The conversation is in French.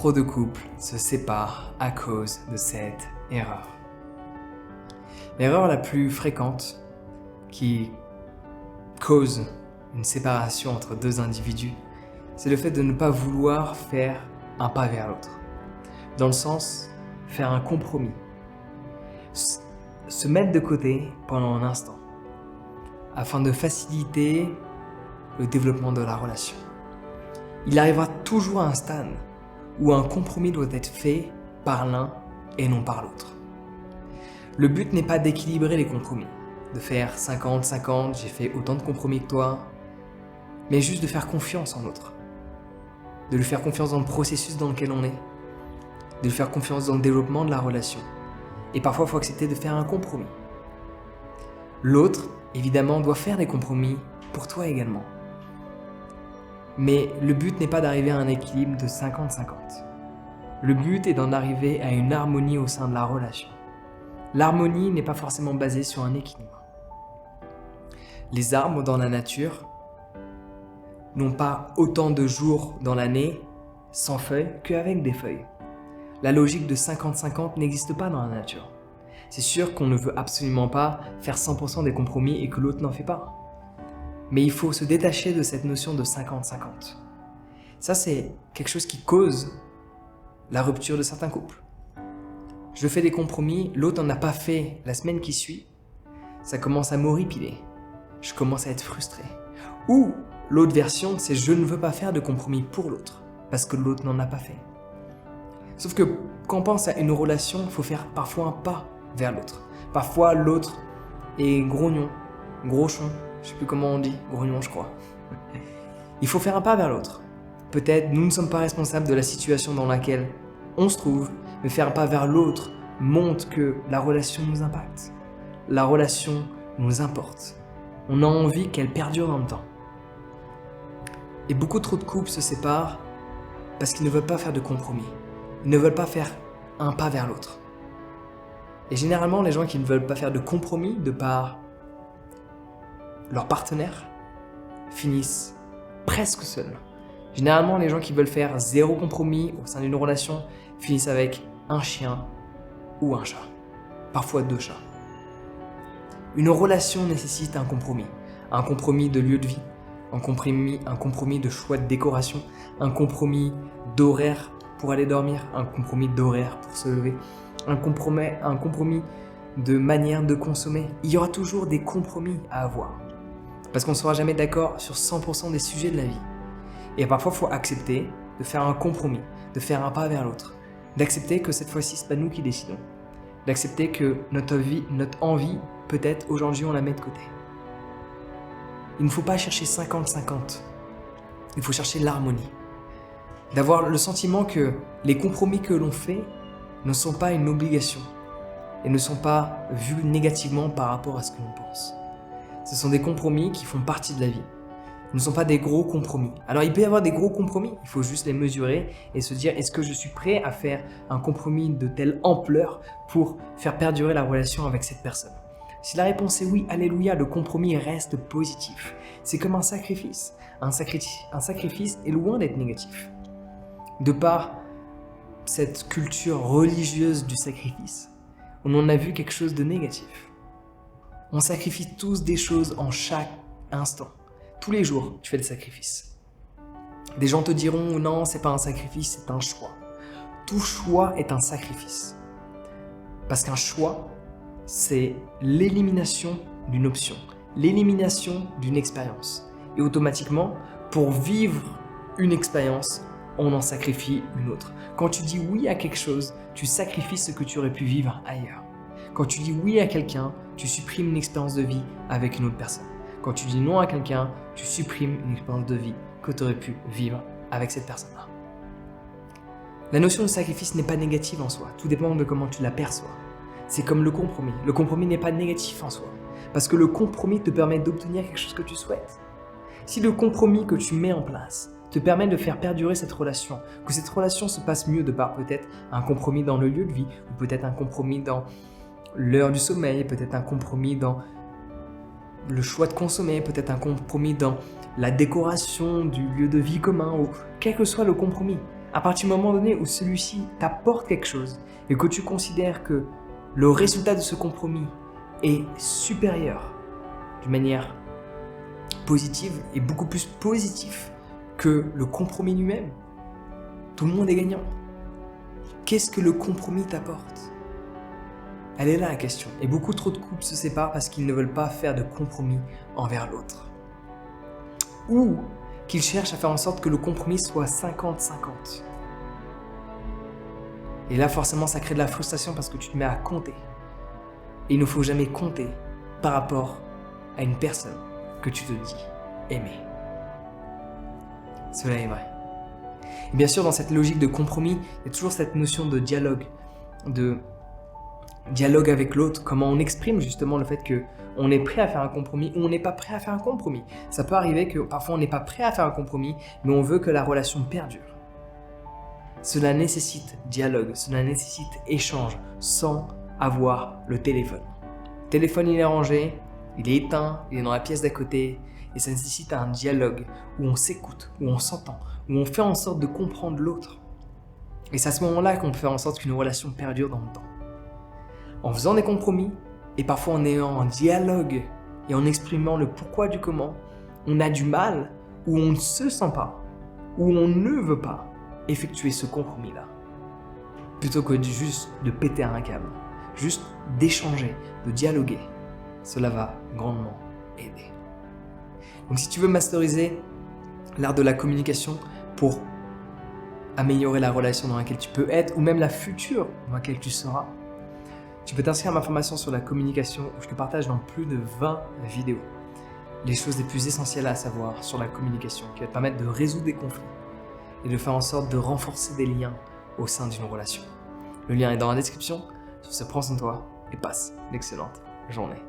Trop de couples se séparent à cause de cette erreur. L'erreur la plus fréquente qui cause une séparation entre deux individus, c'est le fait de ne pas vouloir faire un pas vers l'autre. Dans le sens, faire un compromis. Se mettre de côté pendant un instant, afin de faciliter le développement de la relation. Il arrivera toujours à un stade où un compromis doit être fait par l'un et non par l'autre. Le but n'est pas d'équilibrer les compromis, de faire 50-50, j'ai fait autant de compromis que toi, mais juste de faire confiance en l'autre. De lui faire confiance dans le processus dans lequel on est, de lui faire confiance dans le développement de la relation. Et parfois, il faut accepter de faire un compromis. L'autre, évidemment, doit faire des compromis pour toi également. Mais le but n'est pas d'arriver à un équilibre de 50-50. Le but est d'en arriver à une harmonie au sein de la relation. L'harmonie n'est pas forcément basée sur un équilibre. Les arbres dans la nature n'ont pas autant de jours dans l'année sans feuilles qu'avec des feuilles. La logique de 50-50 n'existe pas dans la nature. C'est sûr qu'on ne veut absolument pas faire 100% des compromis et que l'autre n'en fait pas. Mais il faut se détacher de cette notion de 50-50. Ça, c'est quelque chose qui cause la rupture de certains couples. Je fais des compromis, l'autre n'en a pas fait la semaine qui suit, ça commence à m'horripiler. Je commence à être frustré. Ou l'autre version, c'est je ne veux pas faire de compromis pour l'autre, parce que l'autre n'en a pas fait. Sauf que quand on pense à une relation, il faut faire parfois un pas vers l'autre. Parfois, l'autre est grognon, grochon, je sais plus comment on dit, grognon je crois. Il faut faire un pas vers l'autre. Peut-être nous ne sommes pas responsables de la situation dans laquelle on se trouve, mais faire un pas vers l'autre montre que la relation nous impacte. La relation nous importe. On a envie qu'elle perdure dans le temps. Et beaucoup trop de couples se séparent parce qu'ils ne veulent pas faire de compromis. Ils ne veulent pas faire un pas vers l'autre. Et généralement, les gens qui ne veulent pas faire de compromis de par leur partenaire finissent presque seuls. Généralement, les gens qui veulent faire zéro compromis au sein d'une relation finissent avec un chien ou un chat. Parfois 2 chats. Une relation nécessite un compromis. Un compromis de lieu de vie, un compromis de choix de décoration, un compromis d'horaire pour aller dormir, un compromis d'horaire pour se lever, un compromis de manière de consommer. Il y aura toujours des compromis à avoir. Parce qu'on ne sera jamais d'accord sur 100% des sujets de la vie. Et parfois, il faut accepter de faire un compromis, de faire un pas vers l'autre. D'accepter que cette fois-ci, ce n'est pas nous qui décidons. D'accepter que notre envie, peut-être aujourd'hui, on la met de côté. Il ne faut pas chercher 50-50. Il faut chercher l'harmonie. D'avoir le sentiment que les compromis que l'on fait ne sont pas une obligation et ne sont pas vus négativement par rapport à ce que l'on pense. Ce sont des compromis qui font partie de la vie. Ce ne sont pas des gros compromis. Alors il peut y avoir des gros compromis, il faut juste les mesurer et se dire est-ce que je suis prêt à faire un compromis de telle ampleur pour faire perdurer la relation avec cette personne. Si la réponse est oui, alléluia, le compromis reste positif. C'est comme un sacrifice. Un sacrifice est loin d'être négatif. De par cette culture religieuse du sacrifice, on en a vu quelque chose de négatif. On sacrifie tous des choses en chaque instant. Tous les jours, tu fais le sacrifice. Des gens te diront non, c'est pas un sacrifice, c'est un choix. Tout choix est un sacrifice. Parce qu'un choix, c'est l'élimination d'une option, l'élimination d'une expérience. Et automatiquement, pour vivre une expérience, on en sacrifie une autre. Quand tu dis oui à quelque chose, tu sacrifies ce que tu aurais pu vivre ailleurs. Quand tu dis oui à quelqu'un, tu supprimes une expérience de vie avec une autre personne. Quand tu dis non à quelqu'un, tu supprimes une expérience de vie que tu aurais pu vivre avec cette personne-là. La notion de sacrifice n'est pas négative en soi, tout dépend de comment tu la perçois. C'est comme le compromis. Le compromis n'est pas négatif en soi, parce que le compromis te permet d'obtenir quelque chose que tu souhaites. Si le compromis que tu mets en place te permet de faire perdurer cette relation, que cette relation se passe mieux de par peut-être un compromis dans le lieu de vie, ou peut-être un compromis dans l'heure du sommeil, peut-être un compromis dans le choix de consommer, peut-être un compromis dans la décoration du lieu de vie commun, ou quel que soit le compromis. À partir du moment donné où celui-ci t'apporte quelque chose et que tu considères que le résultat de ce compromis est supérieur d'une manière positive et beaucoup plus positif que le compromis lui-même, tout le monde est gagnant. Qu'est-ce que le compromis t'apporte? Elle est là la question. Et beaucoup trop de couples se séparent parce qu'ils ne veulent pas faire de compromis envers l'autre. Ou qu'ils cherchent à faire en sorte que le compromis soit 50-50. Et là, forcément, ça crée de la frustration parce que tu te mets à compter. Et il ne faut jamais compter par rapport à une personne que tu te dis aimer. Cela est vrai. Et bien sûr, dans cette logique de compromis, il y a toujours cette notion de dialogue avec l'autre, comment on exprime justement le fait qu'on est prêt à faire un compromis ou on n'est pas prêt à faire un compromis. Ça peut arriver que parfois on n'est pas prêt à faire un compromis, mais on veut que la relation perdure. Cela nécessite dialogue, cela nécessite échange sans avoir le téléphone. Le téléphone il est rangé, il est éteint, il est dans la pièce d'à côté et ça nécessite un dialogue où on s'écoute, où on s'entend, où on fait en sorte de comprendre l'autre. Et c'est à ce moment-là qu'on peut faire en sorte qu'une relation perdure dans le temps. En faisant des compromis et parfois en ayant un dialogue et en exprimant le pourquoi du comment, on a du mal ou on ne se sent pas ou on ne veut pas effectuer ce compromis-là. Plutôt que juste de péter un câble, juste d'échanger, de dialoguer, cela va grandement aider. Donc si tu veux masteriser l'art de la communication pour améliorer la relation dans laquelle tu peux être ou même la future dans laquelle tu seras, tu peux t'inscrire à ma formation sur la communication où je te partage dans plus de 20 vidéos les choses les plus essentielles à savoir sur la communication qui va te permettre de résoudre des conflits et de faire en sorte de renforcer des liens au sein d'une relation. Le lien est dans la description. Sur ce, prends soin de toi et passe une excellente journée.